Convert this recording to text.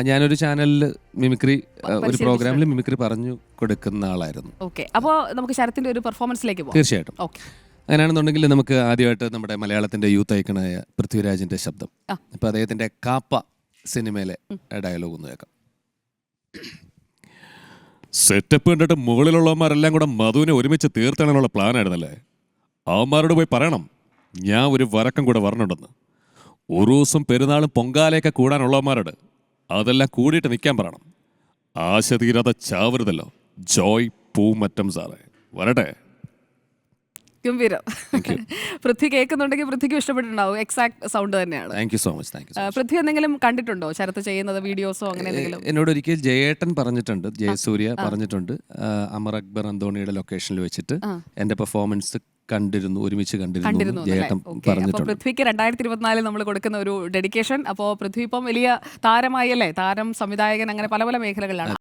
ഞാനൊരു ചാനലിൽ മിമിക്രി ഒരു പ്രോഗ്രാമിൽ മിമിക്രി പറഞ്ഞു കൊടുക്കുന്ന ആളായിരുന്നു. ഓക്കെ, അപ്പോൾ നമുക്ക് ശരത്തിന്റെ ഒരു പെർഫോമൻസിലേക്ക് പോകാം. തീർച്ചയായിട്ടും. അങ്ങനെയാണെന്നുണ്ടെങ്കിൽ നമുക്ക് ആദ്യമായിട്ട് നമ്മുടെ മലയാളത്തിന്റെ യൂത്ത് ഐക്കണായ പൃഥ്വിരാജിന്റെ ശബ്ദം, ഇപ്പൊ അദ്ദേഹത്തിന്റെ കാപ്പ സിനിമയിലെ ഡയലോഗ് ഒന്ന് കേൾക്കാം. സെറ്റപ്പ് കണ്ടിട്ട് മുകളിലുള്ളവന്മാരെല്ലാം കൂടെ മധുവിനെ ഒരുമിച്ച് തീർത്താനുള്ള പ്ലാൻ ആയിരുന്നല്ലേ. അവന്മാരോട് പോയി പറയണം ഞാൻ ഒരു വരക്കം കൂടെ വരണുണ്ടെന്ന്. ഒരു ദിവസം പെരുന്നാളും പൊങ്കാലയൊക്കെ കൂടാനുള്ളവന്മാരോട് അതെല്ലാം കൂടിയിട്ട് നിൽക്കാൻ പറയണം. ആശ തീരാതെ ചാവരുതല്ലോ. ജോയ് പൂമറ്റം സാറേ, വരട്ടെ. ഗംഭീരം. പൃഥ്വി കേൾക്കുന്നുണ്ടെങ്കിൽ പൃഥ്വിക്ക് ഇഷ്ടപ്പെട്ടിട്ടുണ്ടാവും. എക്സാക്ട് സൗണ്ട് തന്നെയാണ്. Thank you so much. Prithvi എന്തെങ്കിലും കണ്ടിട്ടുണ്ടോ ശരത്ത് ചെയ്യുന്നത്, വീഡിയോസോ അങ്ങനെ എന്തെങ്കിലും? എന്നോട് ഒരിക്കൽ ജയേട്ടൻ പറഞ്ഞിട്ടുണ്ട്, ജയസൂര്യ പറഞ്ഞിട്ടുണ്ട്, അമർ അക്ബർ അന്തോണിയുടെ ലൊക്കേഷനിൽ വെച്ചിട്ട് എന്റെ പെർഫോമൻസ് ഒരുമിച്ച് കണ്ടിരുന്നു. ജയേട്ടൻ പറഞ്ഞിട്ടുണ്ട്. പൃഥ്വിക്ക് 2024 നമ്മൾ കൊടുക്കുന്ന ഒരു ഡെഡിക്കേഷൻ. അപ്പോൾ പൃഥ്വി ഇപ്പം വലിയ താരമായി അല്ലേ, താരം, സംവിധായകൻ, അങ്ങനെ പല പല മേഖലകളിലാണ്.